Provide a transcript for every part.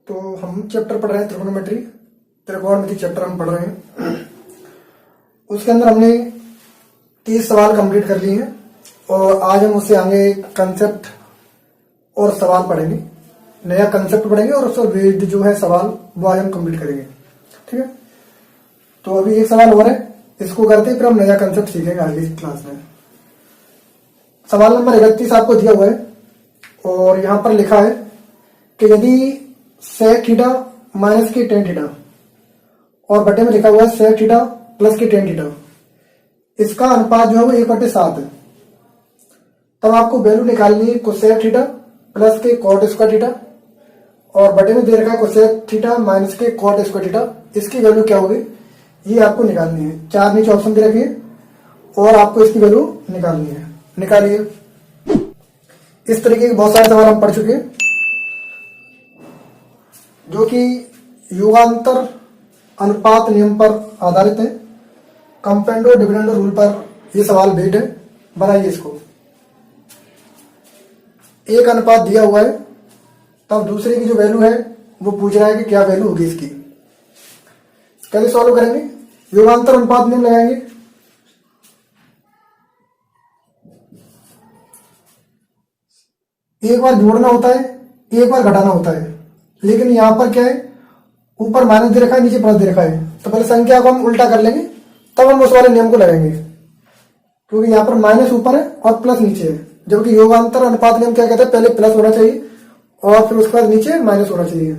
तो हम चैप्टर पढ़ रहे हैं त्रिकोणोमेट्री, त्रिकोणमिति चैप्टर हम पढ़ रहे हैं। उसके अंदर हमने 30 सवाल कंप्लीट कर लिए हैं और आज हम उससे आगे कंसेप्ट और सवाल पढ़ेंगे। नया कंसेप्ट पढ़ेंगे और उसका वेट जो है सवाल वो आज हम कंप्लीट करेंगे। ठीक है, तो अभी एक सवाल और है, इसको करते ही फिर हम नया कंसेप्ट सीखेंगे आज की क्लास में। सवाल नंबर 31 आपको दिया हुआ है और यहाँ पर लिखा है कि यदि sec थीटा माइनस के tan थीटा और बटे में लिखा हुआ है sec थीटा प्लस के tan थीटा, इसका अनुपात जो है वो 1/7 है, तब आपको वैल्यू निकालनी है cosec थीटा प्लस के cot स्क्वायर थीटा और बटे में दे रखा है cosec थीटा माइनस के cot स्क्वायर थीटा। इसकी वैल्यू क्या होगी ये आपको निकालनी है। 4 नीचे ऑप्शन दे रखे हैं और आपको इसकी वैल्यू निकालनी है। निकालिए। इस तरीके के बहुत सारे सवाल हम पढ़ चुके हैं जो कि युगांतर अनुपात नियम पर आधारित है। कंपेंडो डिविडेंडो रूल पर ये सवाल बेस्ड है। बनाइए इसको। एक अनुपात दिया हुआ है, तब दूसरे की जो वैल्यू है वो पूछ रहा है कि क्या वैल्यू होगी इसकी। कैसे सॉल्व करेंगे? युगांतर अनुपात नियम लगाएंगे। एक बार जोड़ना होता है, एक बार घटाना होता है, लेकिन यहां पर क्या है, ऊपर माइनस दे रखा है, नीचे प्लस दे रखा है, तो पहले संख्या को हम उल्टा कर लेंगे, तब हम उस वाले नियम को लगाएंगे, क्योंकि यहां पर माइनस ऊपर है और प्लस नीचे है। जबकि योगांतर अनुपात नियम क्या कहता है, पहले प्लस होना चाहिए और फिर उसके बाद नीचे माइनस होना चाहिए।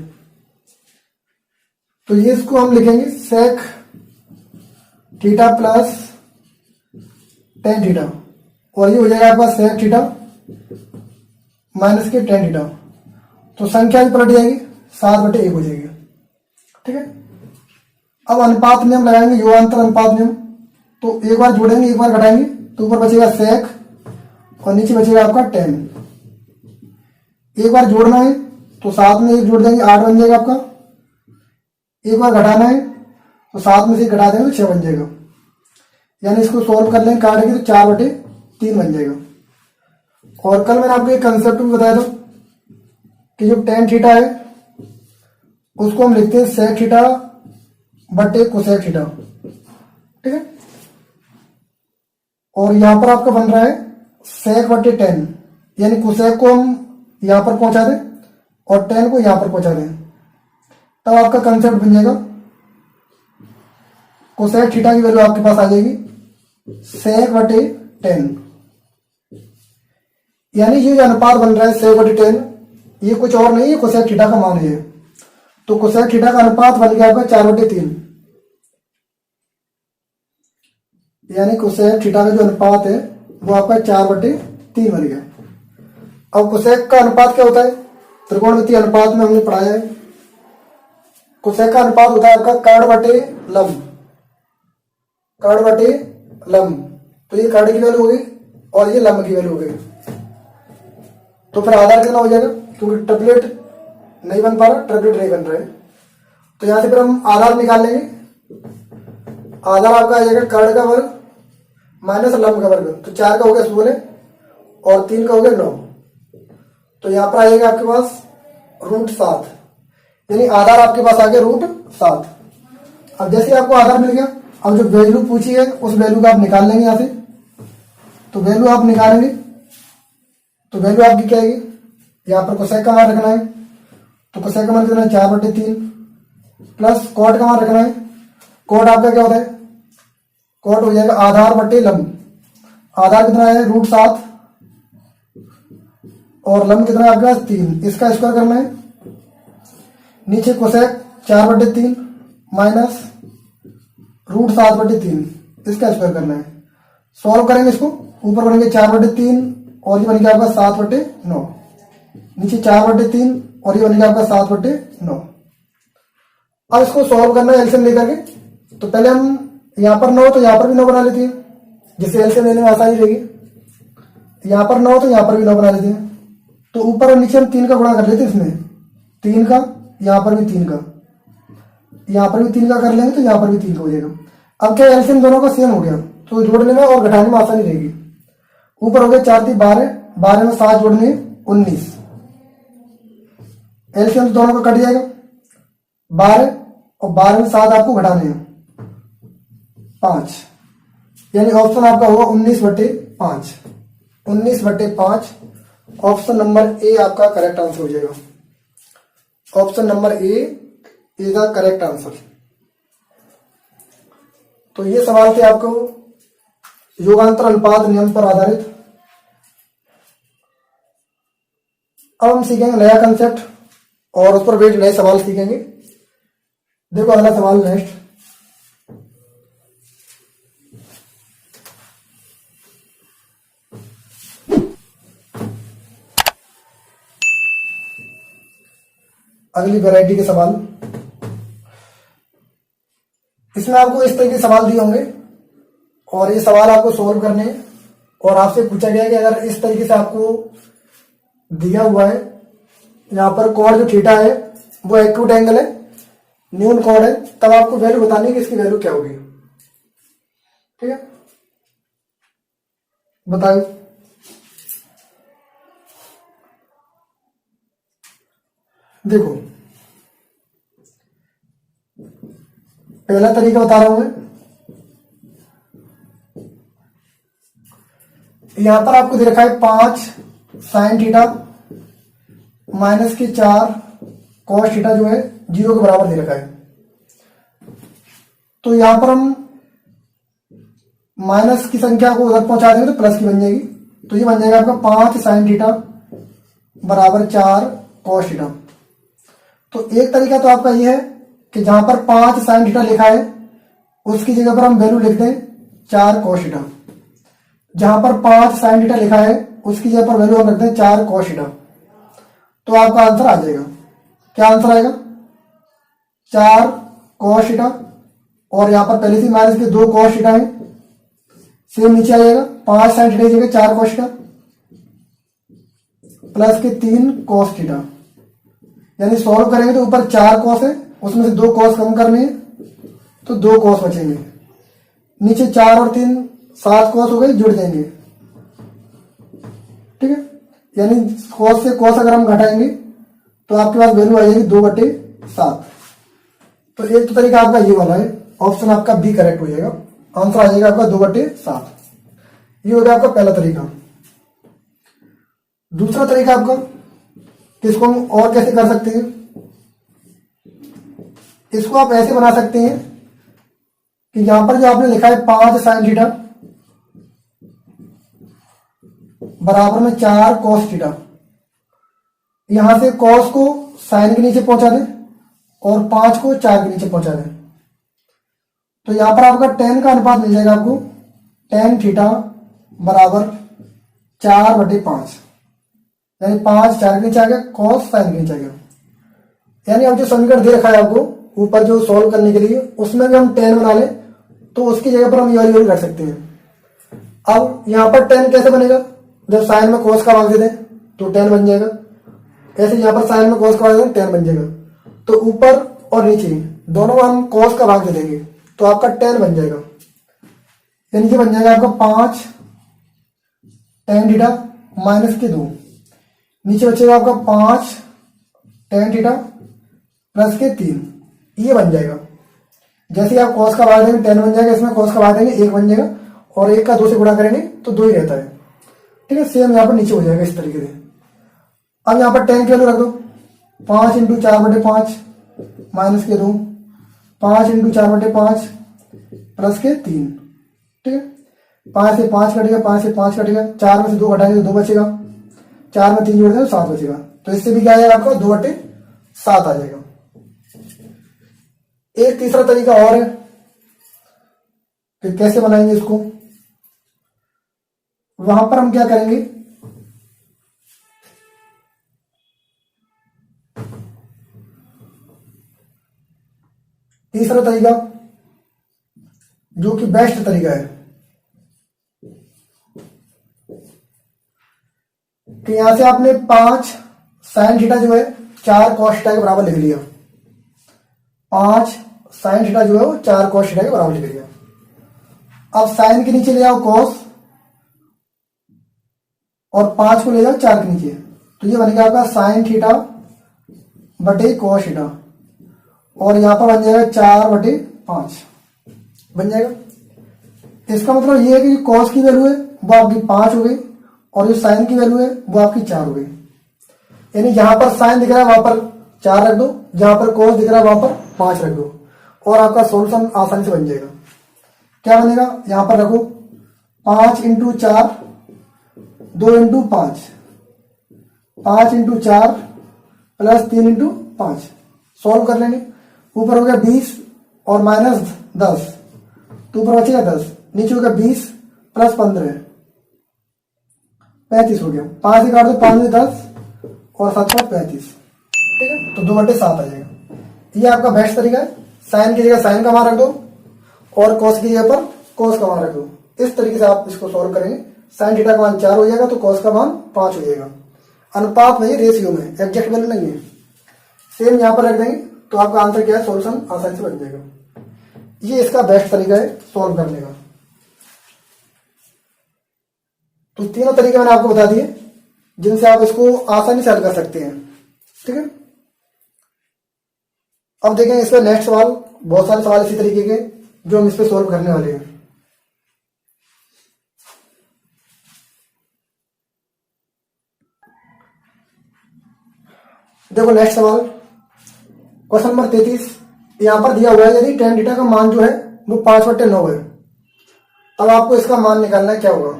तो ये इसको हम लिखेंगे sec theta plus tan theta और ये हो जाएगा आपका sec थीटा माइनस के tan थीटा। तो संख्या भी पलट जाएगी, 7/1 हो जाएगी। ठीक है, अब अनुपात नियम लगाएंगे, योगांतर अनुपात नियम। तो एक बार जोड़ेंगे, एक बार घटाएंगे, तो ऊपर बचेगा sec और नीचे बचेगा आपका tan। एक बार जोड़ना है तो 7 में 1 जोड़ देंगे, 8 बन जाएगा आपका। एक बार घटाना है तो 7 में से घटा देंगे तो 6 बन जाएगा। यानी इसको सॉल्व कर लेंगे काट के तो 4/3 बन जाएगा। और कल मैंने आपको एक कंसेप्ट भी बताया था कि जो tan थीटा है उसको हम लिखते हैं sec थीटा बटे cosec थीटा। ठीक है, और यहां पर आपका बन रहा है sec बटे tan, यानी cosec को हम यहां पर पहुंचा दें और tan को यहां पर पहुंचा दें, तब आपका कंसेप्ट बन जाएगा। cosec थीटा की वैल्यू आपके पास आ जाएगी sec बटे tan, यानी ये जो अनुपात बन रहा है sec बटे tan, ये कुछ और नहीं है, cosec थीटा का मान है। तो cosec थीटा का अनुपात बन गया आपका 4/3, यानी cosec थीटा का जो अनुपात है वो आपका 4/3 बन गया। अब cosec का अनुपात क्या होता है, त्रिकोणमितीय अनुपात में हमने पढ़ाया है। cosec का अनुपात होता है आपका कर्ण बटे लंब, कर्ण बटे लंब। तो ये कर्ण की वैल्यू हो गई और ये लंब की वैल्यू हो गई। तो फिर आधार कितना हो जाएगा, क्योंकि ट्रिपलेट नहीं बन पा रहा, ट्रिपलेट नहीं बन रहा है, तो यहां से फिर हम आधार निकाल लेंगे। आधार आपका आ जाएगा कर्ण का वर्ग माइनस लंब का वर्ग। तो 4 का हो गया 16 और 3 का हो गया 9। तो यहां पर आएगा आपके पास √7, यानी आधार आपके पास आ गया √7। अब जैसे आपको आधार मिल गया, अब जो वैल्यू पूछी है उस वैल्यू का आप निकाल लेंगे यहां से। तो वैल्यू आप निकालेंगे तो वैल्यू आपकी क्या आएगी, यहां पर cosec का मान रखना है, तो cosec का मान कितना है 4/3 प्लस cot का मान रखना है। cot आपका क्या होता है, cot हो जाएगा आधार बटे लंब। आधार कितना है √7 और लंब कितना है आपके पास 3, इसका स्क्वायर करना है। नीचे cosec 4/3 माइनस √7/3, इसका स्क्वायर करना है। सॉल्व करेंगे इसको, ऊपर बनेंगे 4/3 और ये बनेगा आपका 7/9, नीचे 4/3 और ये बनेगा आपका 7/9। अब इसको सॉल्व करना है एलसीएम लेकर के। तो पहले हम यहां पर 9 तो यहां पर भी 9 बना लेते हैं, जिससे एलसीएम लेने में आसानी रहेगी। यहां पर 9 तो यहां पर भी 9 बना लेते हैं। तो ऊपर और नीचे हम 3 का गुणा कर लेते हैं, इसमें 3 का, यहां पर भी 3 का, यहां पर भी 3 का कर लेंगे तो यहां पर भी 3 का हो जाएगा। अब क्या एलसीएम दोनों का सेम हो गया, तो जोड़ने में और घटाने में आसानी रहेगी। ऊपर हो गया 4 3 12, 12 में 7 जोड़ने 19, एलसीएम दोनों का कट जाएगा। 12 और 12 में 7 आपको घटाने हैं 5, यानी ऑप्शन आपका होगा 19/5। 19/5 ऑप्शन नंबर ए आपका करेक्ट आंसर हो जाएगा। Option number A is the correct answer. तो ये सवाल थे आपको योगांतर अनुपात नियम पर आधारित। अब हम सीखेंगे नया कंसेप्ट और उस पर बेस्ड नए सवाल सीखेंगे। देखो अगला सवाल नेक्स्ट। अगली वैरायटी के सवाल, इसमें आपको इस तरह के सवाल दिए होंगे और ये सवाल आपको सोल्व करने हैं और आपसे पूछा गया कि अगर इस तरीके से आपको दिया हुआ है, यहाँ पर कोण जो थीटा है वो एक्यूट एंगल है, न्यून कोण है, तब आपको वैल्यू बतानी है कि इसकी वैल्यू क्या होगी। ठीक है, बताओ। देखो पहला तरीका बता रहा हूं मैं। यहां पर आपको दे रखा है 5 साइन थीटा माइनस के 4 कॉस थीटा जो है 0 के बराबर दे रखा है। तो यहां पर हम माइनस की संख्या को उधर पहुंचा देंगे तो प्लस की बन जाएगी। तो ये बन जाएगा आपका 5 साइन थीटा बराबर 4 कॉस थीटा। तो एक तरीका तो आपका ये है कि जहां पर 5 साइन थीटा लिखा है उसकी जगह पर हम वैल्यू लिख दें 4 कॉस थीटा। जहां पर 5 साइन थीटा लिखा है उसकी जगह पर वैल्यू हम रखते हैं 4 कॉस थीटा। तो आपका आंसर आ जाएगा। क्या आंसर आएगा? 4 कॉस थीटा और यहां पर पहले से माइनस के 2 कॉस थीटा है, सेम नीचे आ जाएगा 5 साइन थीटा की जगह 4 कॉस थीटा प्लस के 3 कॉस थीटा। यानी सॉल्व करेंगे तो ऊपर 4 कॉस है, उसमें से 2 कॉस कम करने हैं तो 2 कॉस बचेंगे। नीचे 4 और 3 7 कॉस हो गए, जुड़ जाएंगे। ठीक है, यानी कॉस से कॉस अगर हम घटाएंगे तो आपके पास वैल्यू आ जाएगी 2/7। तो एक तो तरीका आपका ये वाला है, ऑप्शन आपका बी करेक्ट हो जाएगा। आंसर आ जाएगा आपका 2/7। ये हो गया आपका पहला तरीका। दूसरा तरीका आपका, इसको हम और कैसे कर सकते हैं? इसको आप ऐसे बना सकते हैं कि यहां पर जो आपने लिखा है 5 साइन थीटा बराबर में 4 कॉस थीटा, यहां से कॉस को साइन के नीचे पहुंचा दें और 5 को 4 के नीचे पहुंचा दें। तो यहां पर आपका tan का अनुपात मिल जाएगा आपको, tan थीटा बराबर 4/5, यानी 5 4 के नीचे आ गया, कॉस साइन के नीचे आ गया। यानी अब जो समीकरण दे रखा है आपको ऊपर जो सॉल्व करने के लिए, उसमें भी हम tan बना लें तो उसकी जगह पर हम ये वाली वैल्यू रख सकते हैं। अब यहां पर tan कैसे बनेगा? जब साइन में cos का भाग दे दें तो tan बन जाएगा। ऐसे यहां पर साइन में cos का भाग दें tan बन जाएगा। तो ऊपर और नीचे दोनों में हम cos का भाग दे देंगे तो आपका tan बन जाएगा। यानी कि बन जाएगा आपका 5 tan थीटा माइनस के 2, नीचे बचेगा आपका 5 tan थीटा प्लस के 3, ये बन जाएगा। जैसे आप cos का भाग देंगे tan बन जाएगा, इसमें cos का भाग देंगे 1 बन जाएगा और 1 का 2 से गुणा करेंगे तो 2 ही रहता है। ठीक है, सेम यहाँ पर नीचे हो जाएगा इस तरीके से। अब यहाँ पर tan की वैल्यू रख दो, 5 × 4/5 माइनस के 2, 5 × 4/5 प्लस के 3। ठीक है, 5 से 5 कटेगा, 5 से 5 कटेगा, 4 में से 2 घटाएंगे तो 2 बचेगा, 4 में 3 जोड़ देंगे तो 7 बचेगा। तो इससे भी क्या आ जाएगा आपका 2/7 आ जाएगा। एक तीसरा तरीका और है, फिर कैसे बनाएंगे इसको? वहां पर हम क्या करेंगे, तीसरा तरीका जो कि बेस्ट तरीका है कि यहां से आपने 5 साइन थीटा जो है 4 कॉस थीटा के बराबर लिख लिया। 5 साइन थीटा जो है वो 4 कॉस थीटा के बराबर लिख लिया। अब साइन के नीचे ले आओ कॉस और 5 को ले जाओ 4 के नीचे, तो ये बनेगा आपका साइन थीटा बटे कॉस थीटा। और यहाँ पर बन जाएगा 4/5 बन जाएगा। इसका मतलब ये है कि कॉस की वैल्यू है वो आपकी 5 हो गई और जो साइन की वैल्यू है वो आपकी 4 हो गई। यानी जहां पर साइन दिख रहा है वहां पर 4 रख दो, जहां पर कॉस दिख रहा है वहां पर 5 रख दो और आपका सोल्यूशन आसानी से बन जाएगा। क्या बनेगा, यहां पर रखो 5 × 4 2 × 5 5 × 4 + 3 × 5 सॉल्व कर लेंगे। ऊपर हो गया 20 और -10 तो ऊपर बचेगा 10, नीचे हो गया 20 + 15 35 हो गया। 5 से काट दो, 5 में 10 और 7 को 35, ठीक है, तो 2/7 आ जाएगा। ये आपका बेस्ट तरीका है। साइन की जगह साइन का मान रख दो और कॉस की जगह पर कॉस का मान रख दो। इस तरीके से आप इसको सॉल्व करेंगे। साइन थीटा का मान 4 हो जाएगा तो कॉस का मान 5 हो जाएगा। अनुपात में, रेशियो में, एग्जैक्ट वैल्यू नहीं है। सेम यहां पर रख देंगे तो आपका आंसर क्या है, सॉल्यूशन आसानी से बन जाएगा। ये इसका बेस्ट तरीका है सॉल्व करने का। तो तीनों तरीके मैंने आपको बता दिए जिनसे आप इसको आसानी से हल कर सकते हैं, ठीक है। अब देखें इसका नेक्स्ट सवाल, बहुत सारे सवाल इसी तरीके के जो हम इस पे सॉल्व करने वाले हैं। देखो नेक्स्ट सवाल, क्वेश्चन नंबर 33 यहां पर दिया हुआ है यदि tan थीटा का मान जो है वो 5/9 है, तब आपको इसका मान निकालना है। क्या होगा,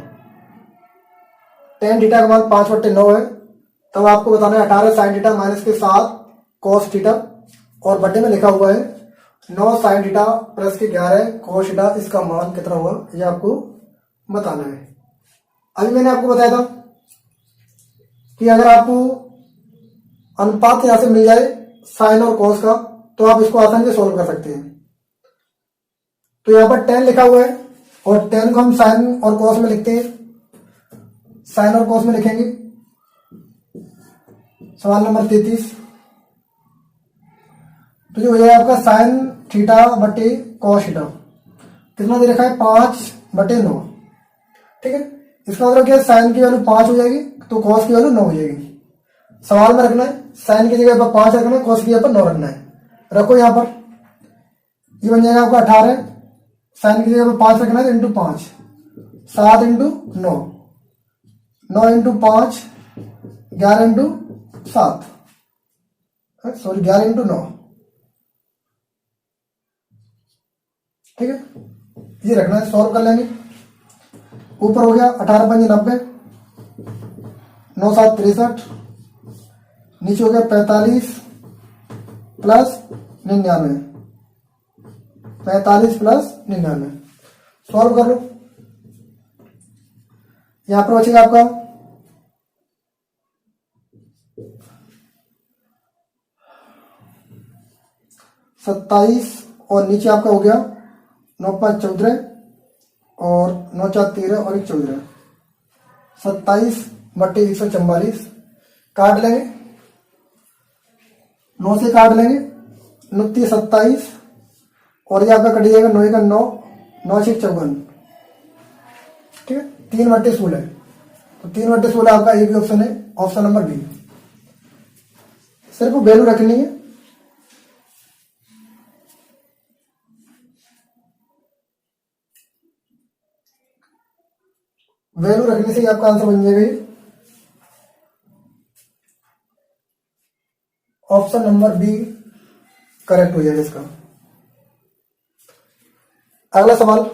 tan थीटा का मान 5/9 है, तब आपको बताना है 18 sin थीटा माइनस के 7 cos थीटा और बटे में लिखा हुआ है 9 sin थीटा प्लस के 11 cos थीटा, इसका मान कितना हुआ ये आपको बताना है। अभी मैंने आपको बताया था कि अगर आपको अनुपात यहां से मिल जाए साइन और कॉस का तो आप इसको आसानी से सोल्व कर सकते हैं। तो यहां पर tan लिखा हुआ है और tan को हम साइन और कॉस में लिखते हैं, साइन और कॉस में लिखेंगे। सवाल नंबर 33 तो जो हो जाएगा आपका साइन थीटा बटे कॉस थीटा, कितना दे रखा है 5/9, ठीक है। इसका मतलब क्या है, साइन की वैल्यू 5 हो जाएगी तो कॉस की वैल्यू 9 हो जाएगी। सवाल में रखना है साइन की जगह पर 5 रखना है, कॉस की जगह पर 9 रखना है। रखो यहां पर, ये बन जाएगा आपका 18, साइन की जगह पर 5 रखना है तो × 5, 7 × 9, 9 × 5, 11 × 7, सॉरी 11 × 9, ठीक है। ये रखना है, सॉल्व कर लेंगे। ऊपर हो गया 18 × 5 = 90, 9 × 7 = 63, नीचे हो गया 45 + 99, 45 + 99, सॉल्व कर लो। यहां पर बचेगा आपका 27 और नीचे आपका हो गया 9 × 5 = 14 और 9 × 4 = 13 और 1 = 14, 27/144 काट लेंगे, 9 से काट लेंगे, 9 × 27 और ये आपका कट जाएगा 9 × 9, 9 × 6 = 54, ठीक है। 3/16, तो 3/16 आपका एक भी ऑप्शन है, ऑप्शन नंबर बी। सिर्फ वैल्यू रखनी है, वैल्यू रखने से ही आपका आंसर बन जाएगा। ऑप्शन नंबर बी करेक्ट हो जाएगा इसका। अगला सवाल,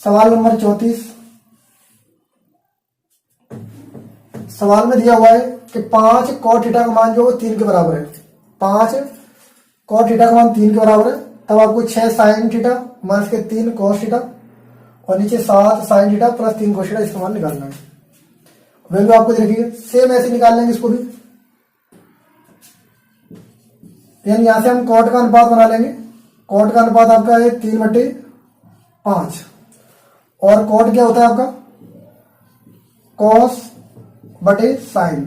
सवाल नंबर 34। सवाल में दिया हुआ है कि 5 cot थीटा का मान जो है 3 के बराबर है। 5 cot थीटा का मान 3 के बराबर है, तब आपको 6 sin थीटा माइनस के 3 cos थीटा और नीचे 7 sin theta plus 3 cos theta, इसका मान निकालना है। वैल्यू आपको देखिए सेम ऐसे निकाल लेंगे इसको भी, यानी यहां से हम कॉट का अनुपात बना लेंगे। कॉट का अनुपात आपका है 3/5 और कॉट क्या होता है आपका कॉस बटे साइन,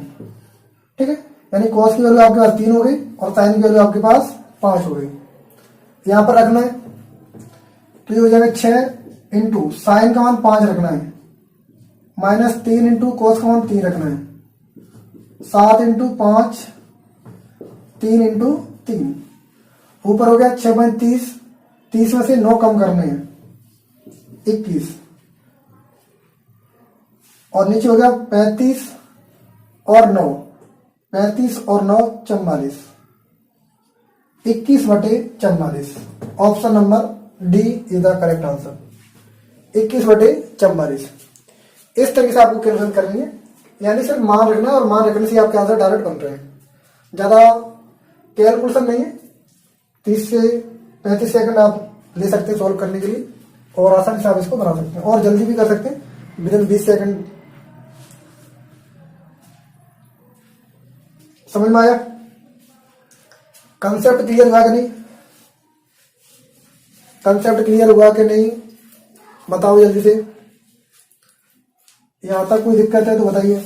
ठीक है। यानी कॉस की वैल्यू आपके पास 3 हो गई और साइन की वैल्यू आपके पास 5 हो गई। यहां पर रखना है तो ये हो जाएगा 6 इंटू साइन का मान 5 रखना है, माइनस 3 इंटू कॉस का मान 3 रखना है, 7 इंटू 5 3 × 3, ऊपर हो गया 6.30, 30 में से 9 कम करने हैं 21, और नीचे हो गया 35 और 9, 35 और 9 44, 21/44। Option number D is the correct answer, 21/44। इस तरीके से आपको कैलकुलेशन करनी है, यानी सिर्फ मान रखना है और मान रखने से आपके आंसर डायरेक्ट बन रहे हैं। ज्यादा कैलकुलेशन नहीं है, 30 से 35 सेकंड आप ले सकते हैं सॉल्व करने के लिए, और आसानी से आप इसको बना सकते हैं, और जल्दी भी कर सकते हैं विदिन 20 सेकंड। समझ में आया? कंसेप्ट क्लियर हुआ कि नहीं? कंसेप्ट क्लियर हुआ कि नहीं बताओ जल्दी से। यहां तक कोई दिक्कत है तो बताइए।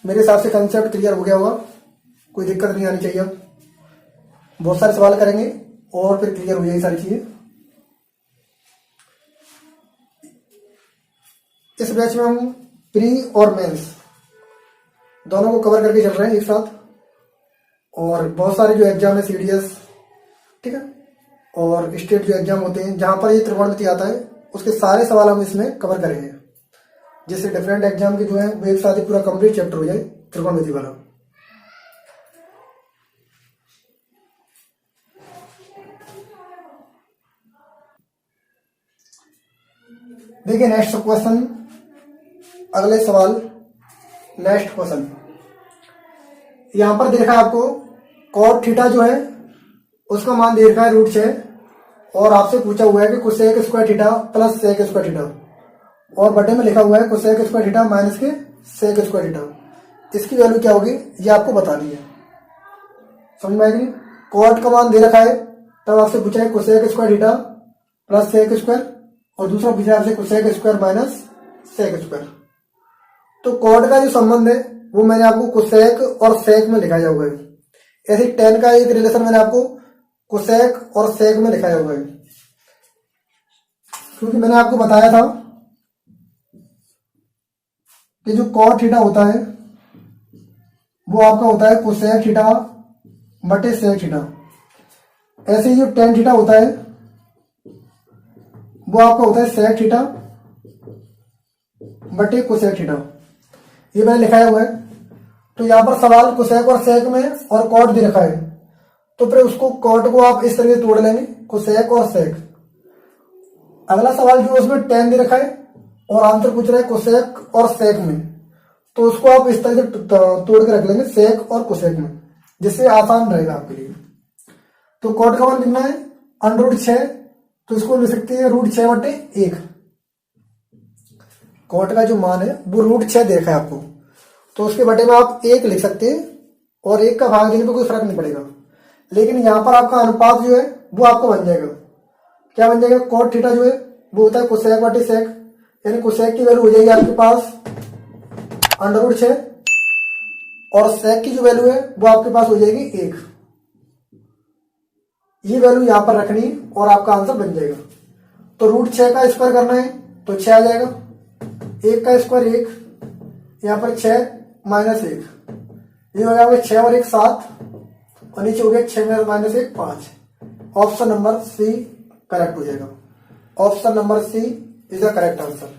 मेरे हिसाब से कंसेप्ट क्लियर हो गया होगा, कोई दिक्कत नहीं आनी चाहिए। अब बहुत सारे सवाल करेंगे और फिर क्लियर हो जाएगी सारी चीजें। इस बैच में हम प्री और मेंस दोनों को कवर करके चल रहे हैं एक साथ, और बहुत सारे जो एग्जाम है सीडीएस, ठीक है, और स्टेट जो एग्जाम होते हैं जहां पर ये त्रिकोणमिति आता है उसके सारे सवाल हम इसमें कवर करेंगे, जिससे डिफरेंट एग्जाम के जो है वो एक साथ ही पूरा कंप्लीट चैप्टर हो जाए त्रिकोणमिति वाला। देखिए नेक्स्ट क्वेश्चन, अगले सवाल, नेक्स्ट क्वेश्चन यहां पर देखा आपको cot थीटा जो है उसका मान दे रखा है √6, और आपसे पूछा हुआ है कि cosec square theta plus sec square theta, और बटे में लिखा हुआ है कोसेक स्क्वायर थीटा माइनस के सेक स्क्वायर थीटा, इसकी वैल्यू क्या होगी ये आपको बतानी है। समझ में आएगी? cot का मान दे रखा है, तब आपसे पूछा है cosec square theta plus sec square, और दूसरा पूछा है आपसे cosec square minus sec square. तो cot का जो संबंध है वो मैंने आपको कोसेक और सेक में लिखाया हुआ है। ऐसे tan का एक रिलेशन मैंने आपको कोसेक और सेक में लिखाया हुआ है, क्योंकि मैंने आपको बताया था कि जो cot थीटा होता है वो आपका होता है कोसेक थीटा बटे सेक थीटा। ऐसे ही जो tan थीटा होता है वो आपका होता है सेक थीटा बटे कोसेक थीटा, ये मैंने लिखाया हुआ है। तो यहां पर सवाल कोसेक और सेक में और cot दे रखा है, तो फिर उसको cot को आप इस तरह से तोड़ लेंगे, कोसेक और सेक। अगला सवाल जो उसमें tan दे रखा है और आंसर पूछ रहा है कोसेक और सेक में, तो उसको आप इस तरह से तोड़ के रख लेंगे सेक और कोसेक में, जिससे आसान रहेगा आपके लिए। तो cot का मान कितना है √6, तो इसको ले सकते हैं √6/1। cot का जो मान है वो √6 दे रखा है आपको, तो उसके बटे में आप 1 लिख सकते हैं, और 1 का भाग देने पर कोई फर्क नहीं पड़ेगा। लेकिन यहां पर आपका अनुपात जो है वो आपको बन जाएगा, क्या बन जाएगा? cot थीटा जो है वो होता है कोसेक बटे सेक, यानी कोसेक की वैल्यू हो जाएगी आपके पास √6, और सेक की जो वैल्यू है वो आपके पास हो जाएगी 1। ये वैल्यू यहां पर रखनी और आपका आंसर बन जाएगा। तो √6 का स्क्वायर करना है तो 6 आ जाएगा, 1 का स्क्वायर 1, यहां पर 6 माइनस 1, ये हो गया 6 और 1 7, और नीचे हो गया 6 minus 1 5। Option number C correct हो जाएगा। Option number C is the correct answer.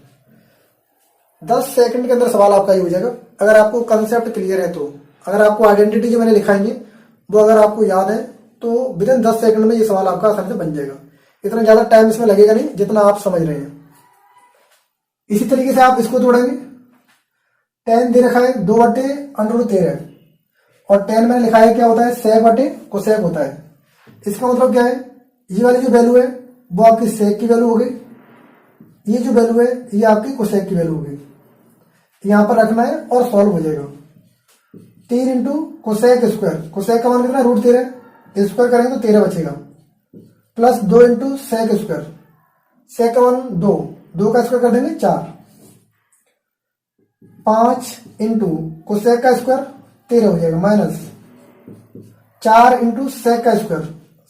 10 second के अंदर सवाल आपका ही हो जाएगा, अगर आपको कंसेप्ट क्लियर है तो। अगर आपको आइडेंटिटी जो मैंने लिखाई है वो अगर आपको याद है तो विदिन 10 सेकंड में ये सवाल आपका आसानी से बन जाएगा। इतना ज्यादा टाइम इसमें लगेगा नहीं जितना आप समझ रहे हैं। इसी तरीके से आप इसको तोड़ेंगे, tan दे रखा है 2/√13, और tan मैंने लिखा है क्या होता है सेक बटे कोसेक होता है। इसका मतलब क्या है, ये वाली जो वैल्यू है वो आपकी सेक की वैल्यू हो गई, ये जो वैल्यू है ये आपकी कोसेक की वैल्यू हो गई। यहां पर रखना है और सॉल्व हो जाएगा। 3 × कोसेक स्क्वायर, कोसेक का मान कितना √13, स्क्वायर करेंगे तो 13 बचेगा, प्लस 2 × सेक स्क्वायर, सेक का मान 2 का स्क्वायर कर देंगे 4, 5 × कोसेक का स्क्वायर 13 हो जाएगा, माइनस 4 × सेक का स्क्वायर,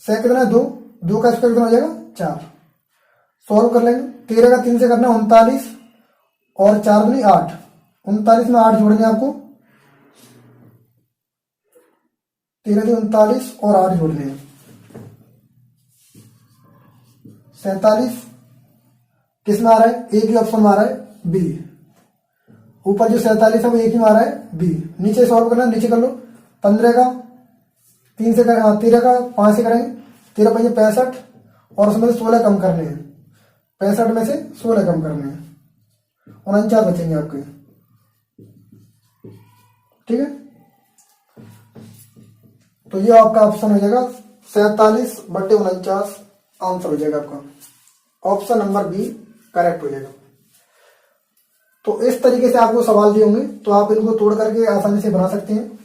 सेक कितना है 2 का स्क्वायर कितना हो जाएगा 4। सॉल्व कर लेंगे, 13 का 3 से करना 39, और 4 दूनी 8, 39 में 8 जोड़ने आपको, 13 39 और 8 जोड़ने हैं, 47। किस में आ रहा है? एक ही ऑप्शन में आ रहा है बी। ऊपर जो 47 है वो एक ही में आ रहा है बी। नीचे सॉल्व करना, नीचे कर लो। 15 का 3 से करें, 13 का 5 से करेंगे, 13 5 65 और उसमें से 16 कम करने हैं, 65 में से 16 कम करने हैं, 49 बचेंगे आपके। ठीक है, तो ये आपका ऑप्शन हो जाएगा 47/49 आंसर हो जाएगा आपका। ऑप्शन नंबर बी करेक्ट हो जाएगा। तो इस तरीके से आपको सवाल दिए होंगे, तो आप इनको तोड़ करके आसानी से बना सकते हैं।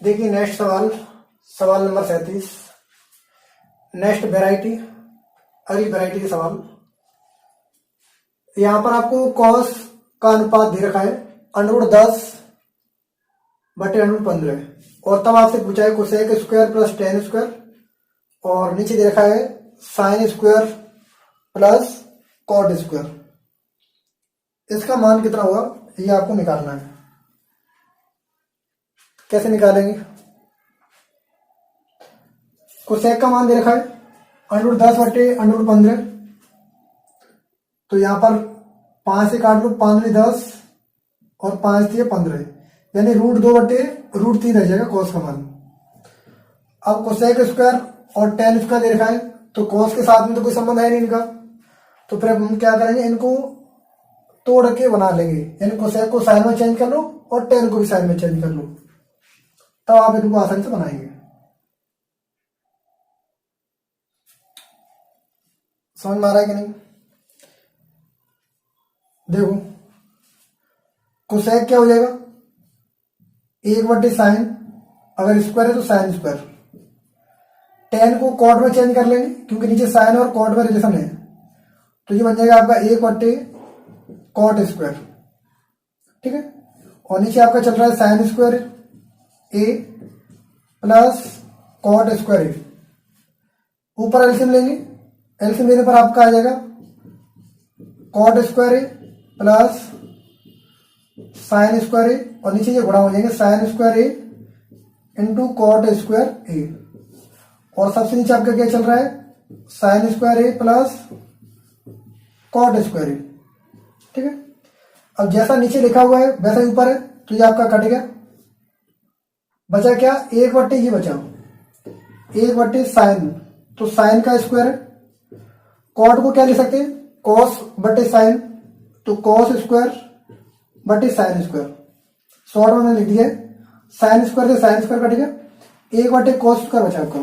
देखिए नेक्स्ट सवाल, सवाल नंबर 37। नेक्स्ट वेराइटी, अगली वेराइटी के सवाल। यहां पर आपको कॉस का अनुपात दे रखा है √10/√15 और तब आपसे पूछा है cosec square plus tan square और नीचे दे रखा है sine square plus cot square. इसका मान कितना होगा ये आपको निकालना है। कैसे निकालेंगे? कोसेक का मान दे रखा है √10/√15, तो यहां पर 5 से काट लो, 5 में 10 और 5 दिए 15, यानी √2/√3 रह जाएगा कॉस का मान। अब कोसेक स्क्वायर और टेन स्क्वायर दे रखा है, तो कॉस के साथ में तो कोई संबंध है नहीं इनका, तो फिर हम क्या करेंगे, इनको तोड़ के बना लेंगे, यानी कोसेक को साइन में चेंज कर लो और टेन को भी साइन में चेंज कर लो, तब आप इनको आसानी से बनाएंगे। समझ में आ रहा है कि नहीं? देखो कोसेक क्या हो जाएगा, 1/sin, अगर स्क्वायर है तो साइन स्क्वायर। टेन को कॉट में चेंज कर लेंगे क्योंकि नीचे साइन और कॉट में रिलेशन है, तो ये बन जाएगा आपका 1/cot स्क्वायर। ठीक है, और नीचे आपका चल रहा है साइन स्क्वायर ए प्लस कॉट स्क्वायर ए। ऊपर एलसीएम लेंगे, एलसीएम लेने पर आपका आ जाएगा कॉट स्क्वायर ए प्लस साइन स्क्वायर ए, और नीचे ये गुणा हो जाएंगे sine square A into cot square ए, और सबसे नीचे आपका क्या चल रहा है, साइन स्क्वायर ए प्लस कॉट स्क्वायर ए। ठीक है, अब जैसा नीचे लिखा हुआ है वैसा ही ऊपर है, तो ये आपका कट गया, बचा क्या, 1/, ये बचा 1/sin, तो साइन का स्क्वायर है। कॉट को क्या लिख सकते हैं, cos/sin, तो cos स्क्वायर बटे साइन स्क्वायर। शॉर्ट में मैंने लिख दिया है, साइन स्क्वायर से साइन स्क्वायर कट गया, 1/cos स्क्वायर बचा आपका,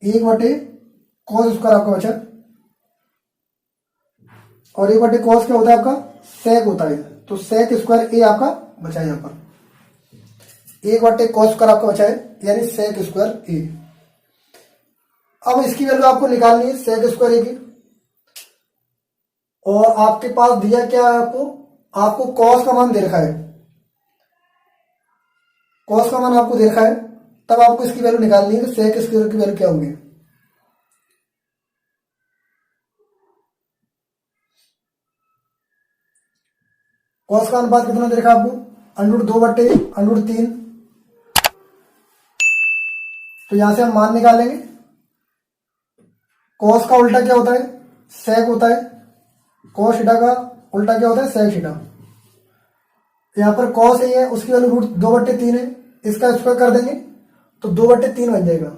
1/cos स्क्वायर आपका बचा, और 1/cos क्या होता है आपका, सेक होता है, तो सेक स्क्वायर ए आपका बचा है। यहाँ पर 1/cos स्क्वायर आपका बचा है, यानी सेक स्क्वायर ए। अब इसकी वैल्यू आपको निकालनी है सेक स्क्वायर ए की, और आपके पास दिया क्या है, आपको कॉस का मान दे रखा है, कॉस का मान आपको दे रखा है, तब आपको इसकी वैल्यू निकालनी है, सेक स्क्वायर की वैल्यू क्या होगी। कॉस का अनुपात कितना दे रखा है आपको, √2/√3, तो यहां से हम मान निकालेंगे। कॉस का उल्टा क्या होता है, सेक होता है, कॉस थीटा का उल्टा क्या होता है, सेक थीटा। यहां पर कॉस है, उसकी वैल्यू √2/3 है, इसका स्क्वायर कर देंगे तो 2/3 बन जाएगा,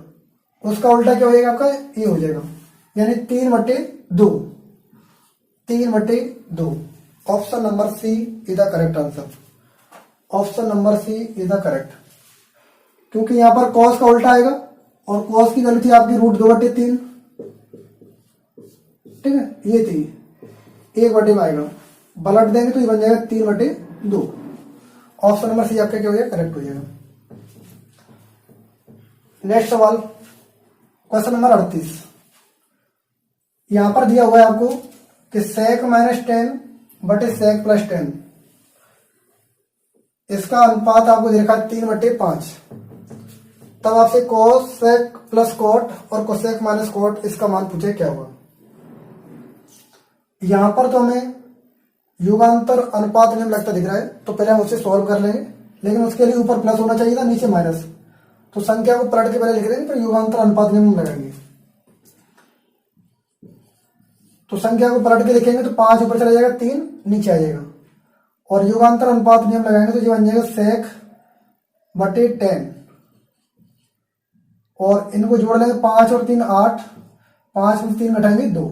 उसका उल्टा क्या हो जाएगा आपका, ये हो जाएगा, यानी 3/2, 3/2। Option number C is the correct answer, option number C is the correct, क्योंकि यहां पर कॉस का उल्टा आएगा और कॉस की वैल्यू थी आपकी √2/3, ठीक है, ये थी 1/, में आएगा, पलट देंगे तो ये बन जाएगा 3/2। ऑप्शन नंबर सी आपका क्या हो जाएगा, करेक्ट हो जाएगा। नेक्स्ट सवाल, क्वेश्चन नंबर 38। यहां पर दिया हुआ है आपको कि sec माइनस 10 बटे sec प्लस 10, इसका अनुपात आपको दे रखा है 3/5। तब आपसे cos sec प्लस cot और cosec माइनस cot इसका मान पूछे क्या होगा। यहां पर तो हमें युगांतर अनुपात नियम लगता दिख रहा है, तो पहले हम उसे सॉल्व कर लेंगे, लेकिन उसके लिए ऊपर प्लस होना चाहिए था, नीचे माइनस। तो संख्या को पलट के पहले लिख देंगे, फिर युगांतर अनुपात नियम लगाएंगे। तो संख्या को पलट के लिखेंगे तो 5 ऊपर चला जाएगा, 3 नीचे आ जाएगा, और युगांतर अनुपात नियम लगाएंगे तो ये बन जाएगा sec बटे 10, और इनको जोड़ लेंगे 5 और 3 8, 5 में 3 घटाएंगे 2,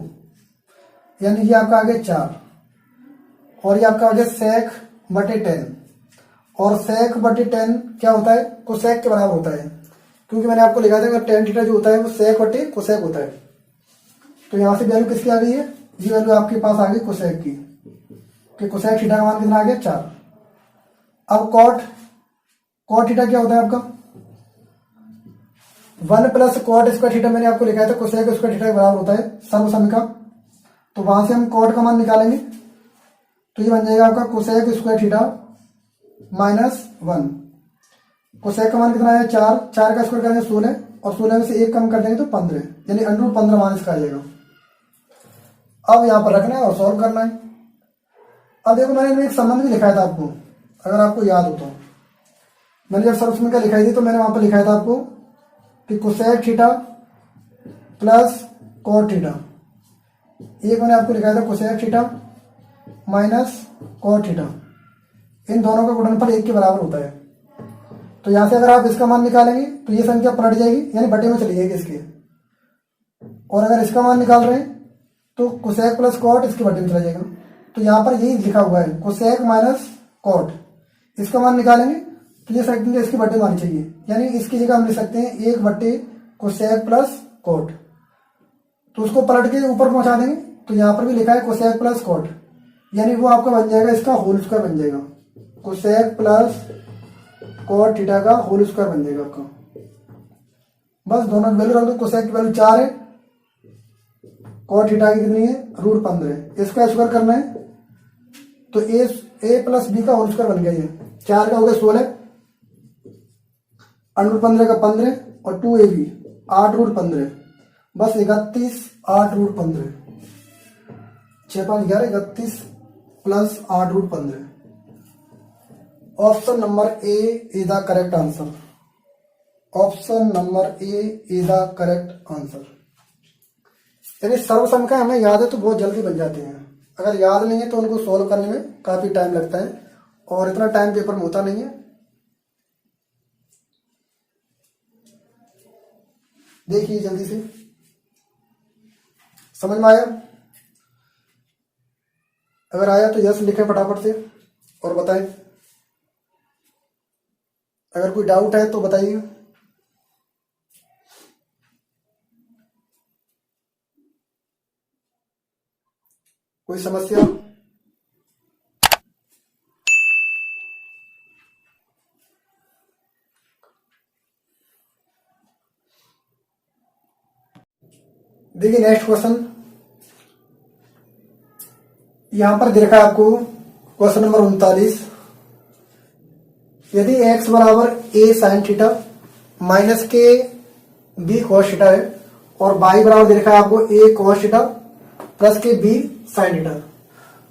यानी ये आपका आ गया 4, और ये आपका आ गया sec बटे 10, और sec बटे 10 क्या होता है, कोसेक के बराबर होता है, क्योंकि मैंने आपको लिखा था अगर tan थीटा जो होता है वो sec बटे कोसेक होता है। तो यहां से वैल्यू किसकी आ गई है, ये वैल्यू आपके पास आ गई कोसेक की, कि कोसेक थीटा का मान कितना आ गया 4। अब कॉट थीटा क्या होता है आपका 1 प्लस कॉट स्क्वायर थीटा, मैंने आपको लिखा था कोसेक स्क्वायर थीटा के बराबर होता है सर्वसम का। तो वहां से हम कॉट का मान निकालेंगे, तो ये बन जाएगा आपका cosec square theta minus 1। Cosec का मान कितना है 4, 4 का स्क्वायर करेंगे 16, और 16 में से 1 कम कर देंगे तो 15, यानी अंडर 15 मान इसका आ जाएगा। अब यहां पर रखना है और सॉल्व करना है। अब देखो मैंने एक संबंध भी लिखाया था आपको, अगर आपको याद हो तो, मैंने जब सर्वसम का लिखाई थी तो मैंने वहां पर लिखाया था आपको कि cosec theta plus cot theta, एक मैंने आपको लिखाया था cosec theta minus cot theta, इन दोनों का गुणनफल 1 के बराबर होता है। तो यहां से अगर आप इसका मान निकालेंगे तो ये संख्या पलट जाएगी, यानी बटे में चली जाएगी इसके, और अगर इसका मान निकाल रहे हैं तो कोसेक प्लस कॉट इसके बटे में चला जाएगा। तो यहाँ पर यही लिखा हुआ है कोसेक माइनस कॉट, इसका मान निकालेंगे तो ये संख्या इसके बटे में आनी चाहिए, यानी इसकी जगह हम लिख सकते हैं 1 बटे कोसेक प्लस कॉट। तो उसको पलट के ऊपर पहुंचा देंगे, तो यहाँ पर भी लिखा है कोसेक प्लस कॉट, यानी वो आपका बन जाएगा इसका होल स्क्वायर बन जाएगा, कोसेक प्लस कॉट थीटा का होल स्क्वायर बन जाएगा आपका। बस दोनों की वैल्यू रख दो, कोसेक की वैल्यू 4 है, कॉट थीटा की कितनी है √15 है, इसका स्क्वायर करना है तो a प्लस बी का होल स्क्वायर बन गया, ये 4 का हो गया 16, √15 का 15, और 2ab 8√15, बस 31 8√15, 6 5 11 31 plus 8√15। Option number A is the correct answer. Option number A is the correct answer. यानी सर्वसम का हमें याद है तो बहुत जल्दी बन जाते हैं, अगर याद नहीं है तो उनको सोल्व करने में काफी टाइम लगता है, और इतना टाइम पेपर में होता नहीं है। देखिए जल्दी से, समझ में आया? अगर आया तो यस लिखें फटाफट से और बताएं, अगर कोई डाउट है तो बताइए। कोई समस्या? देखिए नेक्स्ट क्वेश्चन यहां पर दे रखा है आपको, क्वेश्चन नंबर 39। यदि x बराबर a साइन थीटा माइनस के b कॉस थीटा है, और y बराबर दे रखा है आपको a कॉस थीटा प्लस के b साइन थीटा,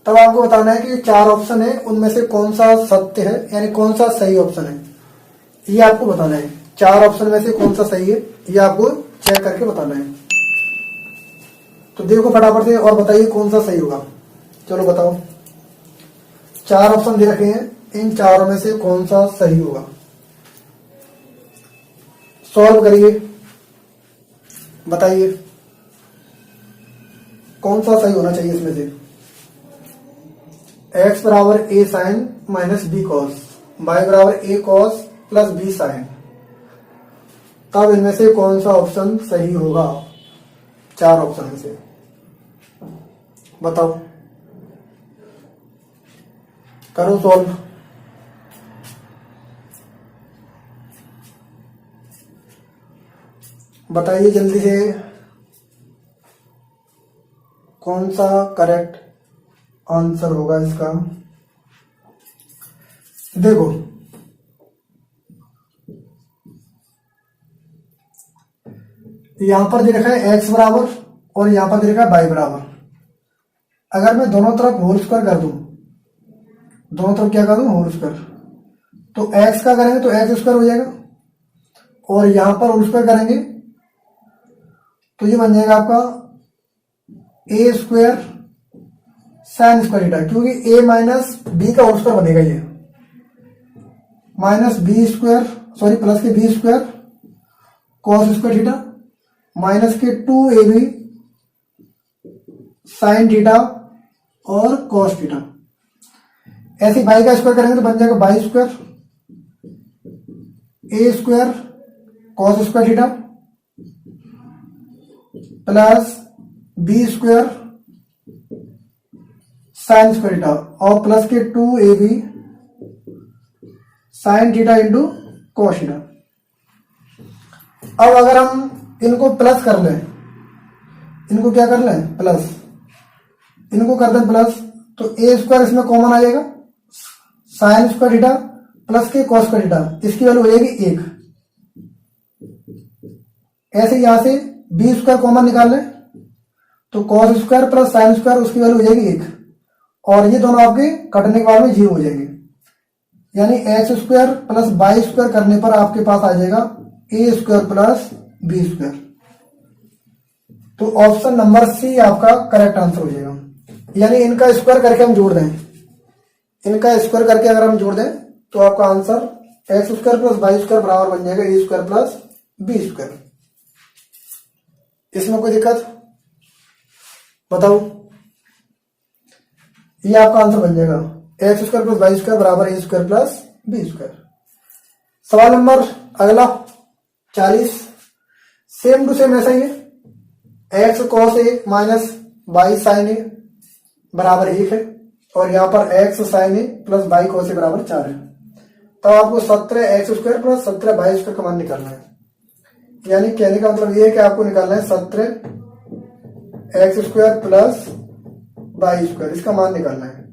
तब आपको बताना है कि 4 ऑप्शन है उनमें से कौन सा सत्य है, यानी कौन सा सही ऑप्शन है, ये आपको बताना है। 4 ऑप्शन में से कौन सा सही है ये आपको चेक करके बताना है। तो देखो फटाफट से और बताइए कौन सा सही होगा। चलो बताओ, 4 ऑप्शन दे रखे हैं, इन चारों में से कौन सा सही होगा, सॉल्व करिए, बताइए कौन सा सही होना चाहिए इसमें से। x बराबर a sine minus b cos, y बराबर a cos plus b sine, तब इनमें से कौन सा ऑप्शन सही होगा 4 ऑप्शन में से, बताओ, करो सॉल्व। बताइए जल्दी से, कौन सा करेक्ट आंसर होगा इसका। देखो यहां पर दे रखा है x बराबर और यहां पर दे रखा है y बराबर। अगर मैं दोनों तरफ होल स्क्वायर कर दूं, दोनों तरफ क्या कर दूं, होल स्क्वायर, तो x का करेंगे तो x स्क्वायर हो जाएगा और यहां पर होल स्क्वायर करेंगे तो ये बन जाएगा आपका a square sine square theta, क्योंकि a माइनस बी का होल स्क्वायर बनेगा ये, minus B square sorry plus के B square cos square theta minus के 2ab साइन थीटा और कॉस थीटा। ऐसे बाई का स्क्वायर करेंगे तो बन जाएगा Y square A square cos square theta plus B square sine square theta और प्लस के 2ab sine theta into cos theta. अब अगर हम इनको प्लस कर लें, इनको क्या कर लें, प्लस, इनको कर दें प्लस, तो ए स्क्वायर इसमें कॉमन आ जाएगा साइन स्क्वायर थीटा प्लस के कॉस स्क्वायर थीटा, इसकी वैल्यू हो जाएगी 1। ऐसे यहां से बी स्क्वायर कॉमन निकाल लें तो cos square plus sine square उसकी वैल्यू हो जाएगी 1 और ये दोनों आपके कटने के बाद में 0 हो जाएंगे, यानी X square plus Y square करने पर आपके पास आ जाएगा A square plus B square. तो ऑप्शन नंबर सी आपका करेक्ट आंसर हो जाएगा। यानी इनका स्क्वायर करके हम जोड़ दें, इनका स्क्वायर करके अगर हम जोड़ दें तो आपका answer X square plus Y square बराबर बन जाएगा A square plus B square. इसमें कोई दिक्कत बताओ, ये आपका आंसर बन जाएगा X square plus Y square बराबर A square plus B square. सवाल नंबर अगला 40, सेम टू सेम ऐसा ही है, X cos A minus Y sine A बराबर 1 है और यहां पर X sine A plus Y cos A बराबर 4 है। तो आपको 17 X square plus 17 Y square का मान निकालना है। यानी कहने का मतलब ये है कि आपको निकालना है 17 X square plus Y square, इसका मान निकालना है।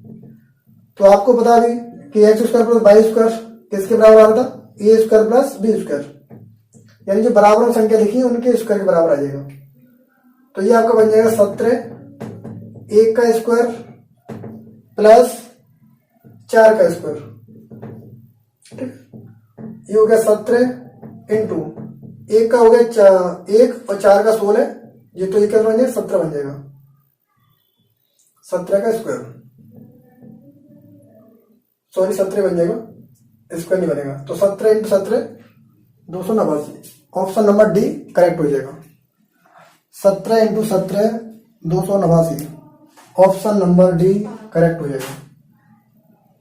तो आपको पता भी कि X square plus Y square किसके बराबर आ रहा था, A square plus B square, यानी जो बराबर संख्या लिखी है उनके स्क्वायर के बराबर आ जाएगा। तो ये आपका बन जाएगा 17 1 का स्क्वायर प्लस 4 का स्क्वायर, ठीक। ये हो गया 17 इंटू 1 का हो गया 1 और 4 का 16 है, ये तो 1 बन जाएगा 17 बन जाएगा, 17 का स्क्वायर सॉरी 17 बन जाएगा, स्क्वायर नहीं बनेगा। तो 17 into 17 289, option number D correct हो जाएगा। 17 into 17 289, option number D correct हो जाएगा।